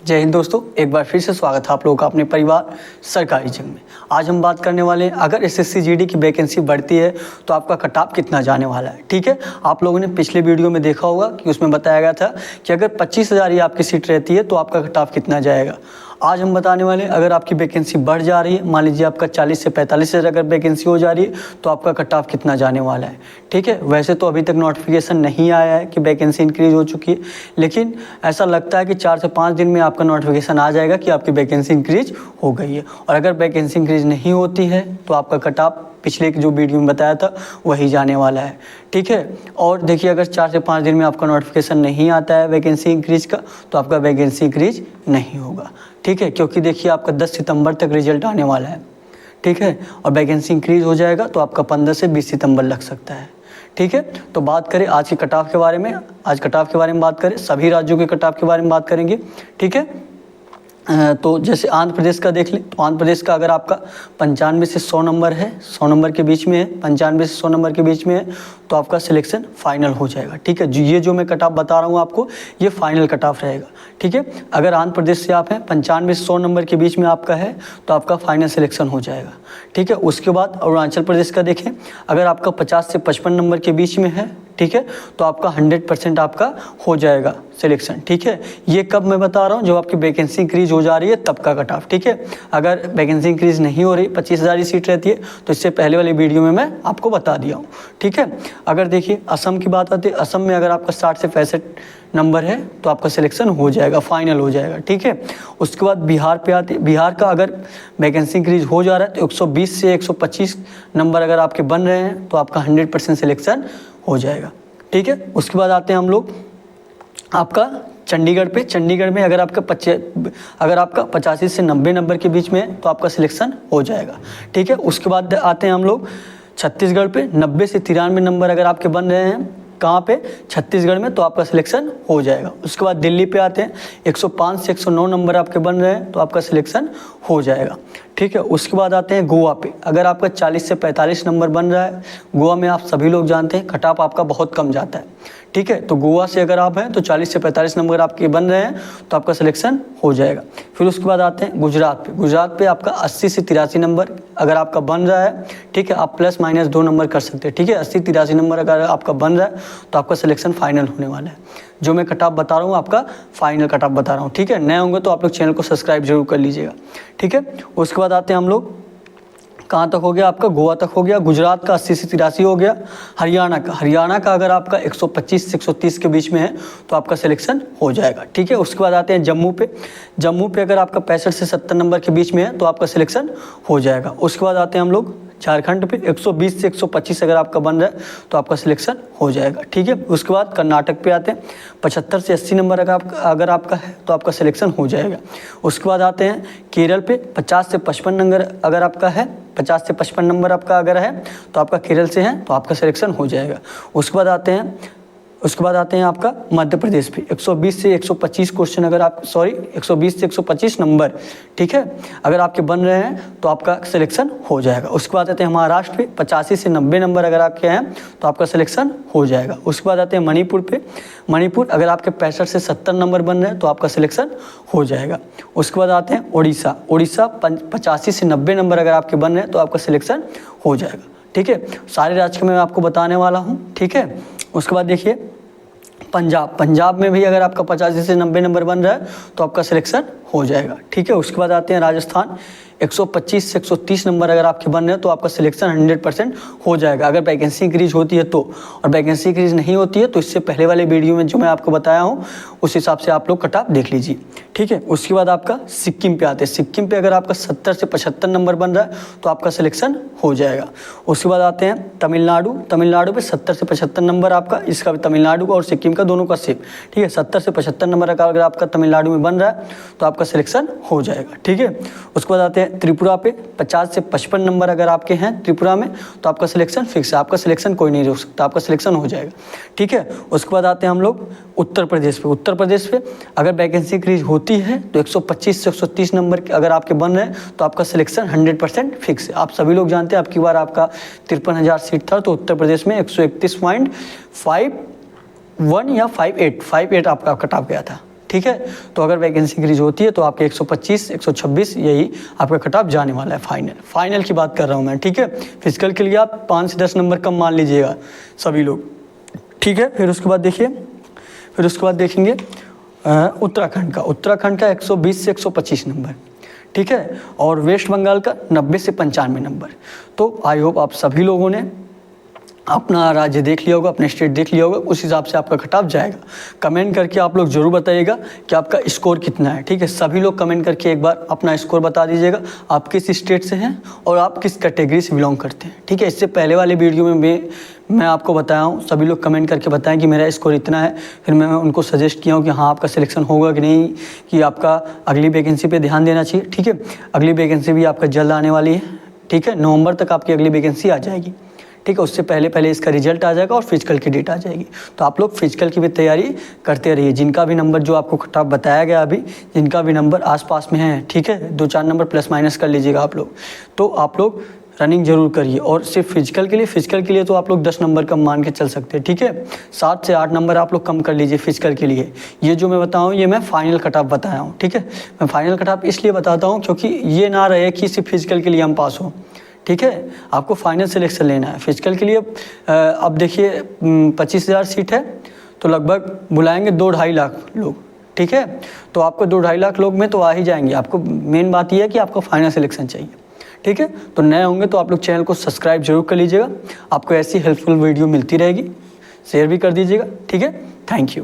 जय हिंद दोस्तों, एक बार फिर से स्वागत है आप लोगों का अपने परिवार सरकारी जंग में। आज हम बात करने वाले हैं अगर एसएससी जीडी की वैकेंसी बढ़ती है तो आपका कट ऑफ कितना जाने वाला है। ठीक है, आप लोगों ने पिछले वीडियो में देखा होगा कि उसमें बताया गया था कि अगर 25,000 ही आपकी सीट रहती है तो आपका कट ऑफ कितना जाएगा। आज हम बताने वाले हैं अगर आपकी वैकेंसी बढ़ जा रही है, मान लीजिए आपका 40 से 45,000 अगर वैकेंसी हो जा रही है तो आपका कट ऑफ कितना जाने वाला है। ठीक है, वैसे तो अभी तक नोटिफिकेशन नहीं आया है कि वैकेंसी इंक्रीज हो चुकी है, लेकिन ऐसा लगता है कि 4 से 5 दिन में आपका नोटिफिकेशन आ जाएगा कि आपकी वैकेंसी इंक्रीज हो गई है। और अगर वैकेंसी इंक्रीज नहीं होती है तो आपका कट ऑफ पिछले जो वीडियो में बताया था वही जाने वाला है। ठीक है, और देखिए अगर 4 से 5 दिन में आपका नोटिफिकेशन नहीं आता है वैकेंसी इंक्रीज का तो आपका वैकेंसी इंक्रीज नहीं होगा। ठीक है, क्योंकि देखिए आपका 10 सितंबर तक रिजल्ट आने वाला है। ठीक है, और वैकेंसी इंक्रीज हो जाएगा तो आपका 15 से 20 सितंबर लग सकता है। ठीक है, तो बात करें आज के कट ऑफ के बारे में। आज कट ऑफ के बारे में बात करें, सभी राज्यों के कट ऑफ के बारे में बात करेंगे। ठीक है, तो जैसे आंध्र प्रदेश का देख लें तो आंध्र प्रदेश का अगर आपका 95 से 100 नंबर है, 100 नंबर के बीच में है, 95 से 100 नंबर के बीच में है तो आपका सिलेक्शन फाइनल हो जाएगा। ठीक है, ये जो मैं कट ऑफ बता रहा हूँ आपको ये फाइनल कट ऑफ रहेगा। ठीक है, अगर आंध्र प्रदेश से आप हैं 95 से 100 नंबर के बीच में आपका है तो आपका फाइनल सिलेक्शन हो जाएगा। ठीक है, उसके बाद अरुणाचल प्रदेश का देखें, अगर आपका 50 से 55 नंबर के बीच में है, ठीक है, तो आपका 100% आपका हो जाएगा सिलेक्शन। ठीक है, ये कब मैं बता रहा हूँ जब आपकी वैकेंसी इंक्रीज हो जा रही है तब का कट ऑफ। ठीक है, अगर वैकेंसी इंक्रीज नहीं हो रही, 25,000 ही सीट रहती है तो इससे पहले वाली वीडियो में मैं आपको बता दिया हूँ। ठीक है, अगर देखिए असम की बात आती है, असम में अगर आपका 60 से 65 नंबर है तो आपका सिलेक्शन हो जाएगा, फाइनल हो जाएगा। ठीक है, उसके बाद बिहार पे आते, बिहार का अगर वैकेंसी इंक्रीज हो जा रहा है तो 120 से 125 नंबर अगर आपके बन रहे हैं तो आपका 100% सिलेक्शन हो जाएगा। ठीक है, उसके बाद आते हैं हम लोग आपका चंडीगढ़ पे। चंडीगढ़ में अगर आपका 85 से 90 नंबर के बीच में है तो आपका सिलेक्शन हो जाएगा। ठीक है, उसके बाद आते हैं हम लोग छत्तीसगढ़ पे, 90 से 93 नंबर अगर आपके बन रहे हैं कहाँ पे, छत्तीसगढ़ में, तो आपका सिलेक्शन हो जाएगा। उसके बाद दिल्ली पे आते हैं, 105 से 109 नंबर आपके बन रहे हैं तो आपका सिलेक्शन हो जाएगा। ठीक है, उसके बाद आते हैं गोवा पे, अगर आपका 40 से 45 नंबर बन रहा है, गोवा में आप सभी लोग जानते हैं कट ऑफ आपका बहुत कम जाता है। ठीक है, तो गोवा से अगर आप हैं तो 40 से 45 नंबर आपके बन रहे हैं तो आपका सिलेक्शन हो जाएगा। फिर उसके बाद आते हैं गुजरात पे, गुजरात पे आपका 80 से 83 नंबर अगर आपका बन रहा है, ठीक है, आप प्लस माइनस 2 नंबर कर सकते हैं। ठीक है, 80-83 नंबर अगर आपका बन रहा है तो आपका सिलेक्शन फाइनल होने वाला है। जो मैं कट ऑफ बता रहा हूँ आपका फाइनल कट ऑफ बता रहा हूँ। ठीक है, नए होंगे तो आप लोग चैनल को सब्सक्राइब जरूर कर लीजिएगा। ठीक है, उसके बाद आते हैं हम लोग कहाँ तक हो गया आपका, गोवा तक हो गया, गुजरात का 80 से 83 हो गया। हरियाणा का अगर आपका 125 से 130 के बीच में है तो आपका सिलेक्शन हो जाएगा। ठीक है, उसके बाद आते हैं जम्मू पे अगर आपका 65 से 70 नंबर के बीच में है तो आपका सिलेक्शन हो जाएगा। उसके बाद आते हैं हम लोग झारखंड पे, 120 से 125 अगर आपका बन रहा है तो आपका सिलेक्शन हो जाएगा। ठीक है, उसके बाद कर्नाटक पे आते हैं, 75 से 80 नंबर अगर आपका है तो आपका सिलेक्शन हो जाएगा। उसके बाद आते हैं केरल पे, 50 से 55 नंबर अगर आपका है, 50 से 55 नंबर आपका अगर है तो आपका केरल से है तो आपका सिलेक्शन हो जाएगा। उसके बाद आते हैं आपका मध्य प्रदेश पे, 120 से 125 क्वेश्चन अगर आप 120 से 125 नंबर, ठीक है, अगर आपके बन रहे हैं तो आपका सिलेक्शन हो जाएगा। उसके बाद आते हैं महाराष्ट्र पे, 85 से 90 नंबर अगर आपके हैं तो आपका सिलेक्शन हो जाएगा। उसके बाद आते हैं मणिपुर पे, मणिपुर अगर आपके 65 से 70 नंबर बन रहे हैं तो आपका सिलेक्शन हो जाएगा। उसके बाद आते हैं उड़ीसा 85 से 90 नंबर अगर आपके बन रहे हैं तो आपका सिलेक्शन हो जाएगा। ठीक है, सारे राज्य के मैं आपको बताने वाला हूँ। ठीक है, उसके बाद देखिए पंजाब में भी अगर आपका 85 से 90 नंबर बन रहा है तो आपका सिलेक्शन हो जाएगा। ठीक है, उसके बाद आते हैं राजस्थान, 125 से 130 नंबर अगर आपके बन रहे हैं तो आपका सिलेक्शन 100% हो जाएगा अगर वैकेंसी इंक्रीज होती है तो। और वैकेंसी इंक्रीज नहीं होती है तो इससे पहले वाले वीडियो में जो मैं आपको बताया हूँ उस हिसाब से आप लोग कट ऑफ देख लीजिए। ठीक है, उसके बाद आपका सिक्किम पे आते हैं, सिक्किम पे अगर आपका 70 से 75 नंबर बन रहा है तो आपका सिलेक्शन हो जाएगा। उसके बाद आते हैं तमिलनाडु पे 70 से 75 नंबर आपका, इसका भी तमिलनाडु और सिक्किम का दोनों का सेम। ठीक है, 70 से 75 नंबर अगर आपका तमिलनाडु में बन रहा है तो आपका सिलेक्शन हो जाएगा। ठीक है, उसके बाद आते हैं त्रिपुरा पे, 50 से 55 नंबर अगर आपके हैं त्रिपुरा में तो आपका सिलेक्शन फिक्स है, आपका सिलेक्शन कोई नहीं रोक सकता, आपका सिलेक्शन हो जाएगा। ठीक है, उसके बाद आते हैं हम लोग उत्तर प्रदेश पे अगर वैकेंसी इंक्रीज होती है तो 125 से 130 नंबर अगर आपके बन रहे हैं तो आपका सिलेक्शन 100% फिक्स है। आप सभी लोग जानते हैं आपकी बार आपका 53,000 सीट था तो उत्तर प्रदेश में 131.51 या 58 आपका कट ऑफ गया था। ठीक है। तो अगर वैकेंसी इंक्रीज होती है तो आपके 125 126 यही आपका कट ऑफ जाने वाला है। फाइनल की बात कर रहा हूँ मैं, ठीक है। फिजिकल के लिए आप 5 से 10 नंबर कम मान लीजिएगा सभी लोग, ठीक है। फिर उसके बाद देखिए, फिर उसके बाद देखेंगे उत्तराखंड का 120 से 125 नंबर, ठीक है। और वेस्ट बंगाल का 90 से 95 नंबर। तो आई होप आप सभी लोगों ने अपना राज्य देख लिया होगा, अपने स्टेट देख लिया होगा, उस हिसाब से आपका कट ऑफ जाएगा। कमेंट करके आप लोग ज़रूर बताइएगा कि आपका स्कोर कितना है, ठीक है। सभी लोग कमेंट करके एक बार अपना स्कोर बता दीजिएगा, आप किस स्टेट से हैं और आप किस कैटेगरी से बिलोंग करते हैं, ठीक है। इससे पहले वाले वीडियो में मैं आपको बताया हूँ, सभी लोग कमेंट करके बताएं कि मेरा स्कोर इतना है। फिर मैं उनको सजेस्ट किया हूँ कि हाँ आपका सिलेक्शन होगा कि नहीं, कि आपका अगली वैकेंसी पे ध्यान देना चाहिए, ठीक है। अगली वैकेंसी भी आपका जल्द आने वाली है, ठीक है। नवंबर तक आपकी अगली वैकेंसी आ जाएगी, ठीक है। उससे पहले इसका रिजल्ट आ जाएगा और फिजिकल की डेट आ जाएगी। तो आप लोग फिजिकल की भी तैयारी करते रहिए। जिनका भी नंबर जो आपको कट ऑफ बताया गया अभी, जिनका भी नंबर आसपास में है, ठीक है, 2-4 नंबर प्लस माइनस कर लीजिएगा आप लोग। तो आप लोग रनिंग जरूर करिए। और सिर्फ फिजिकल के लिए तो आप लोग 10 नंबर कम मान के चल सकते हैं, ठीक है। 7 से 8 नंबर आप लोग कम कर लीजिए फिजिकल के लिए। ये जो मैं बताऊँ ये मैं फाइनल कट ऑफ बताया हूँ, ठीक है। मैं फाइनल कट ऑफ इसलिए बताता हूँ क्योंकि ये ना रहे कि सिर्फ फिजिकल के लिए हम पास हों, ठीक है। आपको फाइनल सिलेक्शन लेना है। फिजिकल के लिए अब देखिए 25,000 सीट है, तो लगभग बुलाएंगे 2-2.5 लाख लोग, ठीक है। तो आपको 2-2.5 लाख लोग में तो आ ही जाएंगे। आपको मेन बात यह है कि आपको फाइनल सिलेक्शन चाहिए, ठीक है। तो नए होंगे तो आप लोग चैनल को सब्सक्राइब जरूर कर लीजिएगा। आपको ऐसी हेल्पफुल वीडियो मिलती रहेगी, शेयर भी कर दीजिएगा, ठीक है। Thank you.